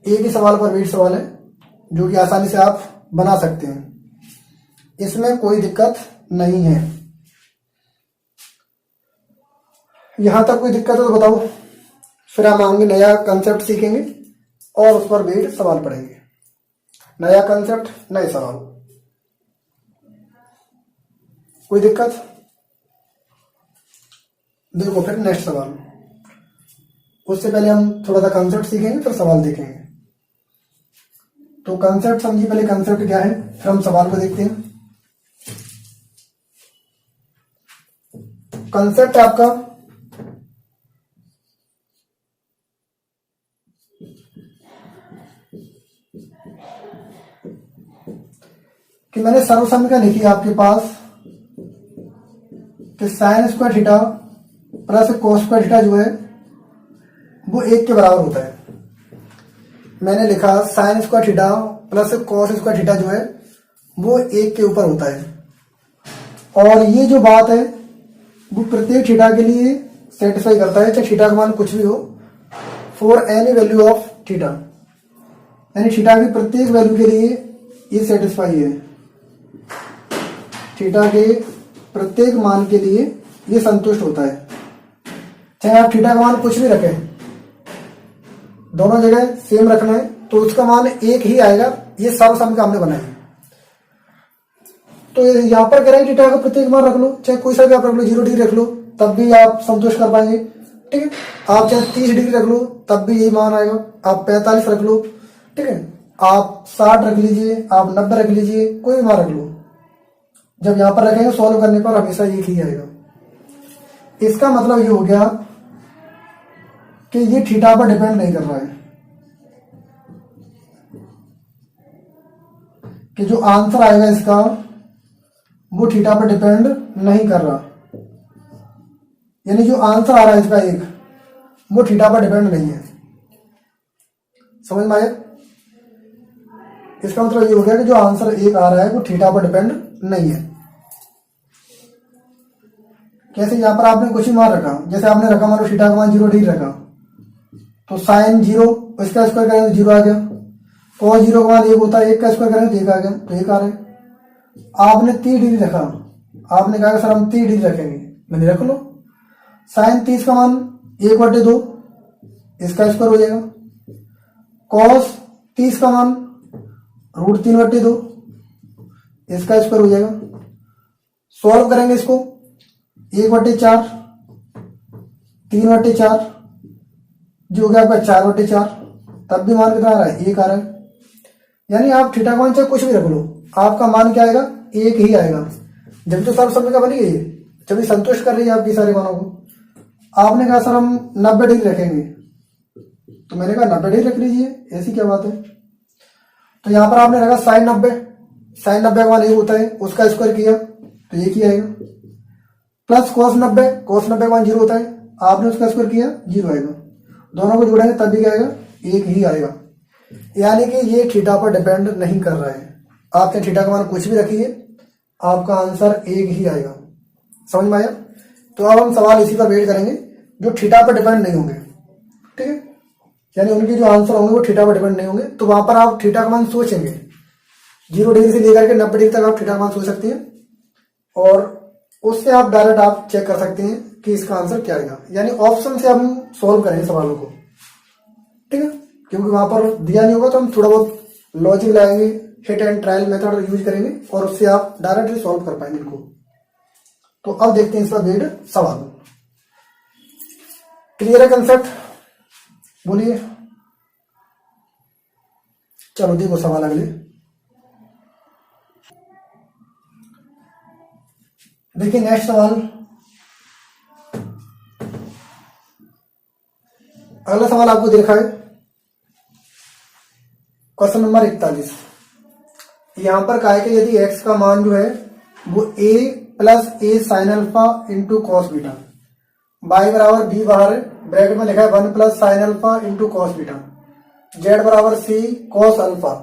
एक ही सवाल पर 20 सवाल है जो कि आसानी से आप बना सकते हैं, इसमें कोई दिक्कत नहीं है। यहां तक कोई दिक्कत है तो बताओ, फिर हम आगे नया कंसेप्ट सीखेंगे और उस पर भी सवाल पढ़ेंगे। नया कंसेप्ट नए सवाल, कोई दिक्कत? देखो फिर नेक्स्ट सवाल, उससे पहले हम थोड़ा सा कंसेप्ट सीखेंगे फिर सवाल देखेंगे। तो कंसेप्ट समझिए, पहले कंसेप्ट क्या है फिर हम सवाल को देखते हैं। कंसेप्ट आपका कि मैंने सर्वसम्मिका लिखी है आपके पास कि sign square theta plus cos square theta जो है वो 1 के बराबर होता है। मैंने लिखा sign square theta plus cos square theta जो है वो 1 के ऊपर होता है, और ये जो बात है वो प्रत्येक थीटा के लिए सेटिस्फाई करता है, चाहे थीटा का मान कुछ भी हो, for any value of theta, यानी थीटा की प्रत्येक वैल्यू के लिए ये सेटिस्फाई है, थीटा के प्रत्येक मान के लिए ये संतुष्ट होता है। चाहे आप थीटा का मान कुछ भी रखें, दोनों जगह सेम रखना है तो उसका मान 1 ही आएगा। ये सर्वसम्मिका हमने बनाई। तो यहां पर कह रहे हैं थीटा का प्रत्येक मान रख लो, चाहे कोई सा भी आप रख लो, 0 डिग्री रख लो, तब भी आप संतुष्ट कर पाएंगे। ठीक है। आप चाहे 30 डिग्री रख लो तब भी यही मान आएगा, आप 45 रख लो, ठीक है, आप 60 रख लीजिए, आप 90 रख लीजिए, कोई भी मान रख लो, जब यहां पर रखेंगे सॉल्व करने पर हमेशा एक ही आएगा। इसका मतलब ये हो गया कि ये थीटा पर डिपेंड नहीं कर रहा है, कि जो आंसर आएगा इसका वो थीटा पर डिपेंड नहीं कर रहा, यानी जो आंसर आ रहा है इसका एक, वो थीटा पर डिपेंड नहीं है। समझ में आया? इसका मतलब ये हो गया कि जो आंसर एक आ रहा है वो थीटा पर डिपेंड नहीं है। कैसे? यहां पर आपने कुछ ही मान रखा, जैसे आपने रखा मान लो थीटा का मान 0 डिग्री रखा, तो साइन 0 इसका स्क्वायर करेंगे तो 0 आ गया, cos 0 का मान 1 होता है, 1 का स्क्वायर करेंगे तो 1 आ गया, तो 1 आ रहा है। आपने 30 डिग्री रखा, आपने कहा सर हम 30 डिग्री रखेंगे, मैंने रख लो, साइन 30 का मान 1/2 इसका स्क्वायर हो जाएगा, cos 30 का मान √3/2 इसका स्क्वायर हो जाएगा। सॉल्व करेंगे इसको, 1/4 3/4 जो हो गया आपका 4/4, तब भी मान कितना आ रहा है? 1 आ रहा है। यानी आप थीटा का मान चाहे कुछ भी रख लो, आपका मान क्या आएगा? 1 ही आएगा। जब तो सर्व का बनी है, जब ये संतुष्ट कर रही है आपकी सारे मानों को। आपने कहा सर हम 90 डिग्री रखेंगे, तो मैंने कहा 90 डिग्री रख लीजिए, ऐसी क्या बात है। तो यहां पर आपने रखा साइन 90, साइन 90 का मान 1 होता है, उसका स्क्वायर किया तो 1 ही आएगा, प्लस cos 90, cos 90 का मान 0 होता है, आपने उसका स्क्वायर किया 0 आएगा, दोनों को जोड़ेंगे तब भी क्या आएगा? 1 ही आएगा। यानी कि ये थीटा पर डिपेंड नहीं कर रहा है, आपने थीटा का मान कुछ भी रखिए, आपका आंसर 1 ही आएगा। समझ में आया? तो अब हम सवाल इसी पर वेट करेंगे जो थीटा पर डिपेंड नहीं होंगे, ठीक है, यानी उनके जो आंसर होंगे वो थीटा पर डिपेंड नहीं होंगे। तो वहां पर आप थीटा का मान सोचेंगे, 0 डिग्री से लेकर के 90 डिग्री तक आप थीटा का मान सोच सकते हैं, और उससे आप डायरेक्ट आप चेक कर सकते हैं कि इसका आंसर क्या आएगा। यानी ऑप्शन से हम सॉल्व करेंगे सवालों को, ठीक है, क्योंकि वहां पर दिया नहीं होगा तो हम थोड़ा बहुत लॉजिक लगाएंगे, hit and trial method use करेंगे, और उससे आप डायरेक्टली सॉल्व कर पाएंगे इनको। तो अब देखते हैं इसका वेट सवाल। क्लियर है कंसेप्ट? बोलिए। चलो देखो सवाल अगले। देखिए नेक्स्ट सवाल, अगला सवाल आपको देखा है क्वेश्चन नंबर 41। यहां पर कहा है कि यदि x का मान जो है वो a plus A sine alpha into cos beta, y बराबर b बाहर ब्रैकेट में लिखा है 1 plus sine alpha into cos beta, z बराबर c कॉस अल्फा,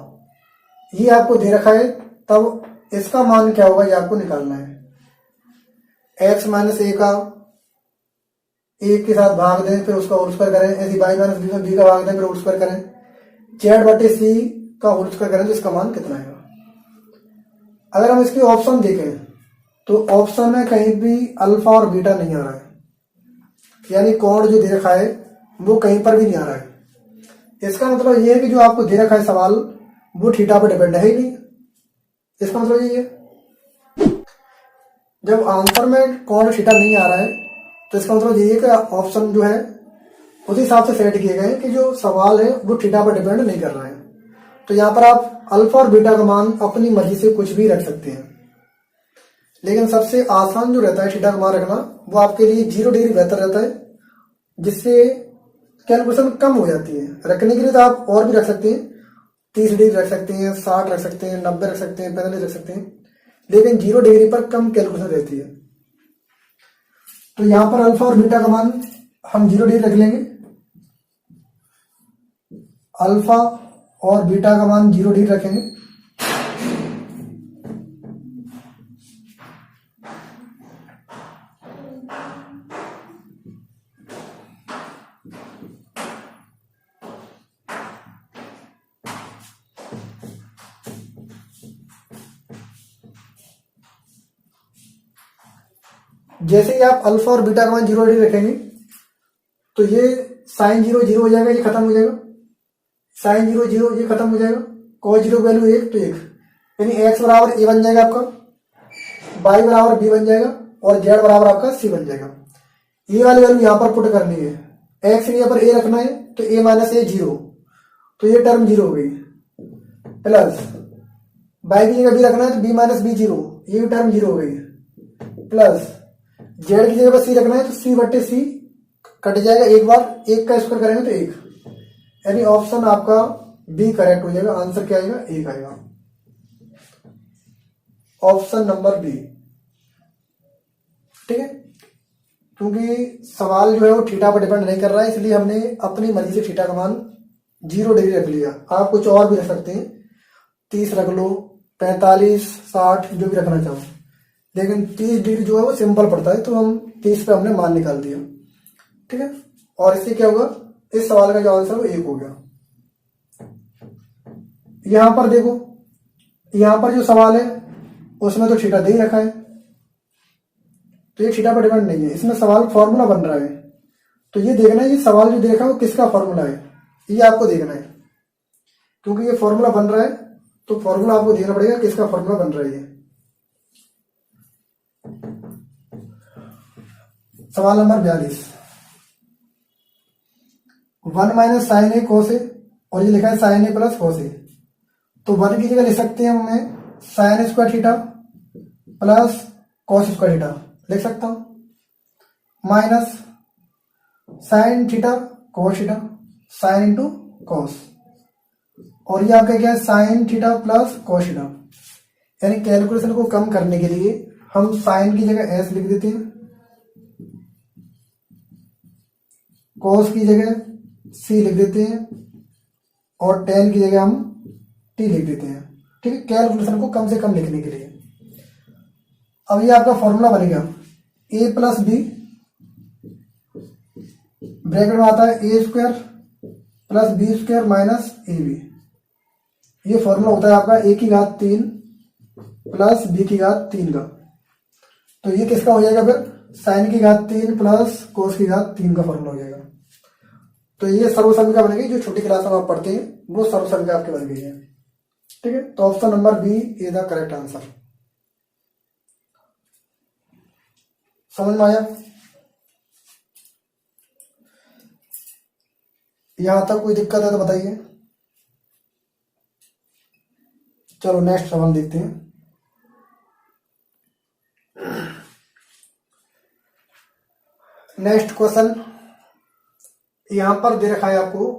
ये आपको दे रखा है, तब इसका मान क्या होगा ये आपको निकालना है। x माइनस ए का एक के साथ भाग दें फिर उसका होल स्क्वायर करें, ऐसी y माइनस बी का भाग दें फिर होल स्क्वायर करें, z/c का होल स्क्वायर करें तो इसका मान कितना आएगा। अगर हम इसकी ऑप्शन देखें तो ऑप्शन में कहीं भी अल्फा और बीटा नहीं आ रहा है, यानी कोण जो दे रखा है वो कहीं पर भी नहीं आ रहा है। इसका मतलब ये है कि जो आपको दे रखा है सवाल वो थीटा पर डिपेंड है ही नहीं। इसका मतलब ये है जब आंसर में कोण थीटा नहीं आ रहा है तो इसका मतलब ये है कि ऑप्शन जो है उस हिसाब से सेट किए गए कि जो सवाल है वो थीटा पर डिपेंड नहीं कर रहा है। तो यहाँ पर आप अल्फा और बीटा का मान अपनी मर्जी से कुछ भी रख सकते हैं, लेकिन सबसे आसान जो रहता है थीटा का मान रखना वो आपके लिए 0 डिग्री बेहतर रहता है, जिससे कैलकुलेशन कम हो जाती है। रखने के लिए तो आप और भी रख सकते हैं, 30 डिग्री रख सकते हैं, 60 रख सकते हैं, 90 रख सकते हैं, 45 रख सकते हैं, लेकिन 0 डिग्री पर कम कैलकुलेशन रहती है। तो यहां पर अल्फा और बीटा का मान हम 0 डिग्री रख लेंगे, अल्फा और बीटा का मान 0 डिग्री रखेंगे। जैसे ही आप अल्फा और बीटा का मान 0 डिग्री रखेंगे तो ये साइन 0 0 हो जाएगा, ये खत्म हो जाएगा, साइन 0 0 ये खत्म हो जाएगा, cos 0 वैल्यू 1 तो 1, यानी x बराबर a बन जाएगा आपका, y बराबर b बन जाएगा और z बराबर आपका c बन जाएगा। ये वाली वैल्यू यहाँ पर पुट करनी है, एक्स यहाँ पर ए रखना है तो ए माइनस ए 0, तो ये टर्म 0 हो गई, प्लस बाई की जगह बी रखना है तो बी माइनस बी 0, ये भी टर्म 0 हो गई, प्लस जेड की जगह पर सी रखना है तो सी बट्टे सी कट जाएगा, एक बार एक का स्क्वायर करेंगे तो एक, यानी ऑप्शन आपका बी करेक्ट हो जाएगा। आंसर क्या आएगा? एक आएगा, ऑप्शन नंबर बी। ठीक है, क्योंकि सवाल जो है वो थीटा पर डिपेंड नहीं कर रहा है, इसलिए हमने अपनी मर्जी से थीटा का मान 0 डिग्री रख लिया। आप कुछ और भी रख सकते हैं, 30 रख लो, 45, 60 जो भी रखना चाहो, लेकिन 30 डिग्री जो है वो सिंपल पड़ता है, तो हम 30 पे हमने मान निकाल दिया। ठीक है, और इससे क्या होगा, इस सवाल का जो आंसर वो 1 हो गया। यहां पर देखो, यहां पर जो सवाल है उसमें तो थीटा दे ही रखा है, तो ये थीटा पर डिपेंड नहीं है, इसमें सवाल फॉर्मूला बन रहा है, तो ये देखना है ये सवाल जो दे रखा है वो किसका फॉर्मूला है, ये आपको देखना है, क्योंकि ये फॉर्मूला बन रहा है तो फॉर्मूला आपको देखना पड़ेगा किसका फॉर्मूला बन रहा है। सवाल नंबर 42, 1 माइनस साइन ए कोस ए, और ये लिखा है साइन ए प्लस कोस ए, तो 1 की जगह लिख सकते हैं हमें sign square theta plus cos square theta लिख सकता हूं, minus sine theta cos theta, sine into cos, और ये आपका क्या है sine theta plus cos theta, यानी कैलकुलेशन को कम करने के लिए हम साइन की जगह एस लिख देते हैं, कॉस की जगह सी लिख देते हैं, और टेन की जगह हम टी लिख देते हैं। ठीक है, कैलकुलेशन को कम से कम लिखने के लिए। अब ये आपका फॉर्मूला बनेगा ए प्लस बी, ब्रैकेट में आता है A square plus B square minus A B, ये फॉर्मूला होता है आपका ए की घात 3 प्लस बी की घात 3 का, तो ये किसका हो जाएगा फिर, साइन की घात 3 प्लस कोस की घात 3 का फॉर्मूला हो जाएगा। तो ये सर्वसंख्या बनेगी, जो छोटी क्लास में आप पढ़ते हैं वो सर्वसंख्या आपकी बन गई है। ठीक है, तो option number B is the correct answer. समझ में आया? यहां तक कोई दिक्कत है तो बताइए। चलो नेक्स्ट सवाल देखते हैं। नेक्स्ट क्वेश्चन यहां पर दे रखा है आपको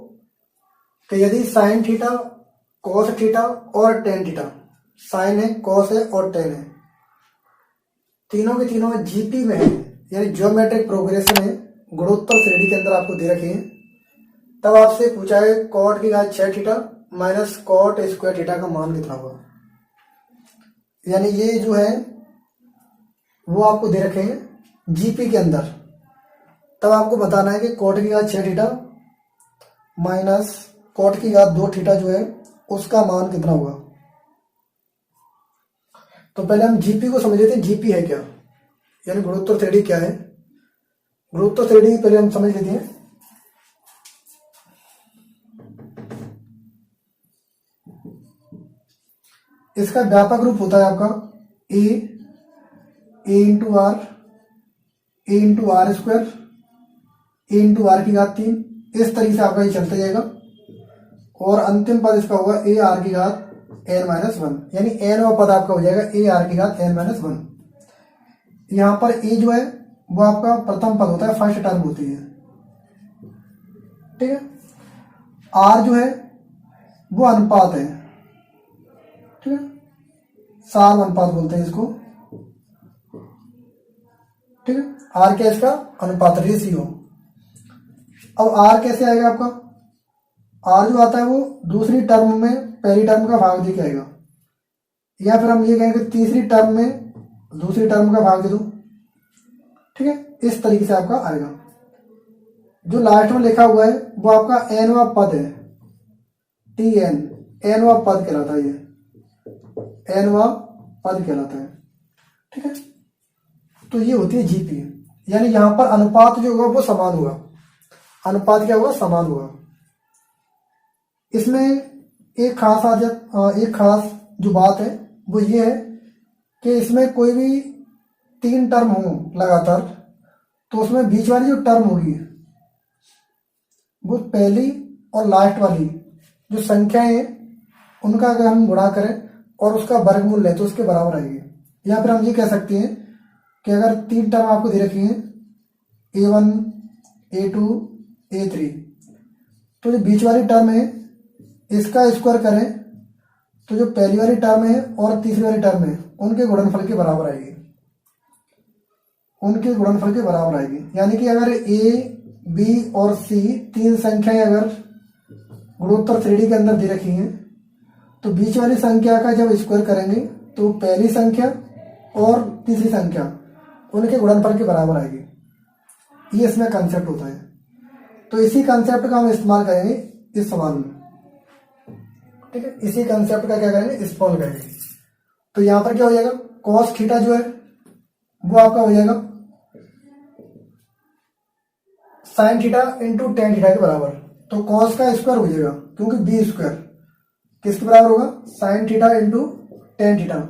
कि यदि साइन थीटा, कॉस थीटा और टेन थीटा, साइन है, कॉस है और टेन है, तीनों के तीनों जीपी में है, यानी ज्योमेट्रिक प्रोग्रेशन है, गुणोत्तर श्रेणी के अंदर आपको दे रखे हैं, तब आपसे पूछा है कॉट की घात 6 theta minus cot square theta का मान कितना होगा। यानी ये जो है वो आपको दे रखे हैं जीपी के अंदर, तब आपको बताना है कि कॉट की घात 6 थीटा माइनस कॉट की घात 2 थीटा जो है उसका मान कितना होगा। तो पहले हम जीपी को समझ लेते हैं, जीपी है क्या, यानी गुणोत्तर श्रेणी क्या है। गुणोत्तर श्रेणी पहले हम समझ लेते हैं। इसका व्यापक रूप होता है आपका A into R, A into R square, A into R की घात 3, इस तरीके से आपका ये चलता जाएगा, और अंतिम पद इसका होगा ए आर की घात एन माइनस 1, यानी एन वा पद आपका हो जाएगा ए आर की घात एन माइनस 1। यहां पर ए जो है वो आपका प्रथम पद होता है, फर्स्ट टर्म होती है। ठीक है, आर जो है वो अनुपात है, ठीक है, सार अनुपात बोलते हैं इसको। ठीक है, आर क्या इसका अनुपात, रेशियो। अब आर कैसे आएगा आपका, आर जो आता है वो दूसरी टर्म में पहली टर्म का भाग दे के आएगा, या फिर हम ये कहेंगे तीसरी टर्म में दूसरी टर्म का भाग दे दो। ठीक है, इस तरीके से आपका आएगा। जो लास्ट में लिखा हुआ है वो आपका एनवा पद है, टी एन, एनवा पद कहलाता है, ये एनवा पद कहलाता है। ठीक है, तो ये होती है जीपी, यानी यहां पर अनुपात जो होगा वो समान होगा। अनुपात क्या होगा, समान होगा। इसमें एक खास जो बात है वो ये है कि इसमें कोई भी 3 टर्म हो लगातार तो उसमें बीच वाली जो टर्म होगी वो पहली और लास्ट वाली जो संख्या है उनका अगर हम गुणा करें और उसका वर्गमूल लें तो उसके बराबर आएगी। या फिर हम ये कह सकते हैं कि अगर 3 टर्म आपको दे रखी हैं A1 A2 A3, तो जो बीच वाली टर्म है इसका स्क्वायर करें तो जो पहली वाली टर्म है और तीसरी वाली टर्म है उनके गुणनफल के बराबर आएगी, उनके गुणनफल के बराबर आएगी। यानी कि अगर A B और C 3 संख्याएं अगर गुणोत्तर श्रेणी के अंदर दे रखी हैं तो बीच वाली संख्या का जब स्क्वायर करेंगे तो पहली संख्या और तीसरी संख्या उनके गुणनफल के बराबर आएगी। ये इसमें कंसेप्ट होता है। तो इसी कंसेप्ट का हम इस्तेमाल करेंगे इस सवाल में, ठीक है। इसी कंसेप्ट का क्या करेंगे, इस्तेमाल करेंगे। तो यहां पर क्या हो जाएगा, कॉस थीटा जो है वो आपका हो जाएगा sign theta into tan theta के बराबर। तो कॉस का स्क्वायर हो जाएगा क्योंकि बी स्क्वायर किसके बराबर होगा, sign theta into tan theta,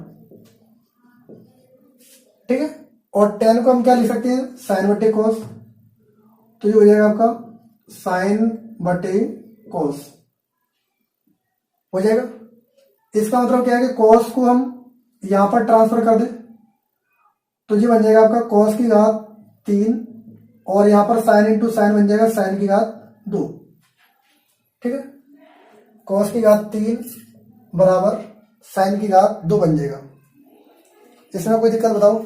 ठीक है। और टेन को हम क्या लिख सकते हैं, साइन बटे कॉस। तो ये हो जाएगा आपका साइन बटे कॉस हो जाएगा। इसका मतलब क्या है कि कॉस को हम यहां पर ट्रांसफर कर दें तो ये बन जाएगा आपका कॉस की घात 3 और यहां पर साइन इंटू साइन बन जाएगा साइन की घात 2, ठीक है। कॉस की घात 3 बराबर साइन की घात 2 बन जाएगा। इसमें कोई दिक्कत बताओ,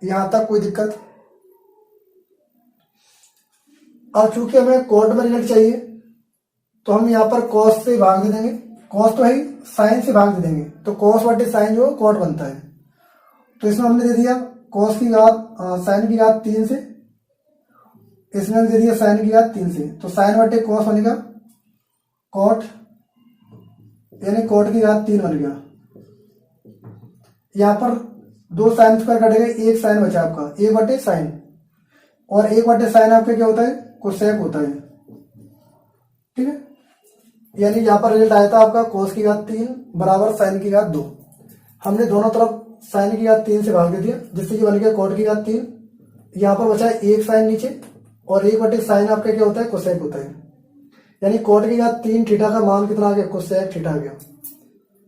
यहां तक कोई दिक्कत? अब चूंकि हमें कोट में रिजल्ट चाहिए तो हम यहां पर कॉस से भाग दे देंगे, कॉस तो है ही, साइन से भाग दे देंगे तो कॉस बटे साइन जो कोट बनता है। तो इसमें हमने दे दिया कॉस की घात साइन की घात 3 से, इसमें दे दिया साइन की घात 3 से, तो साइन बटे कॉस बनेगा कॉट, यानी कॉट की घात 3 बन गया। यहां पर 2 साइन स्क्वायर कटेगा, एक साइन बचा आपका, एक बटे साइन, और एक बटे साइन आपका क्या होता है, कोसेक होता है, ठीक है। यानी यहां पर रिजल्ट आया था आपका कॉस की घात 3 बराबर साइन की घात 2। हमने दोनों तरफ साइन की घात 3 से भाग दे दिया जिससे कि बन गया कॉट की घात 3। यहां पर बचा एक साइन नीचे और एक बटे साइन आपका क्या होता है, कोसेक होता है। यानी कॉट की घात 3 थीटा का मान कितना आ गया, कोसेक थीटा आ गया,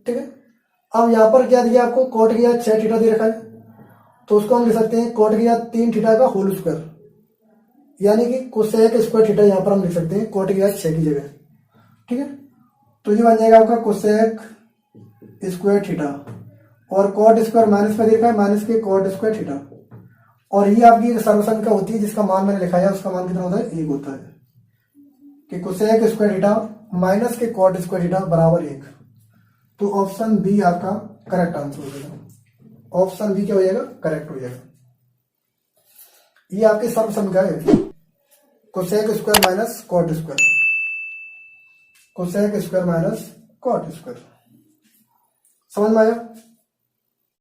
ठीक है। अब यहां पर क्या दिया आपको, कॉट की घात 6 थीटा दे रखा है तो उसको हम लिख सकते हैं कॉट की घात 3 थीटा का होल स्क्वायर, यानी कि कोसेक स्क्वायर थीटा यहां पर हम लिख सकते हैं कॉट की घात 6 की जगह, ठीक है। तो ये बन जाएगा आपका कोसेक स्क्वायर थीटा, और कॉट स्क्वायर माइनस में देखा है, माइनस के कॉट स्क्वायर थीटा, और ये आपकी एक सर्वसंख्या होती है जिसका मान मैंने लिखा है, उसका मान कितना होता है, 1 होता है, कि कोसेक स्क्वायर थीटा माइनस के कॉट स्क्वायर थीटा बराबर 1। तो ऑप्शन बी आपका करेक्ट आंसर हो जाएगा। ऑप्शन बी क्या हो जाएगा, करेक्ट हो जाएगा। ये आपकी सर्वसंख्या है, cosec square minus cot square, cosec square minus cot square. समझ में आया?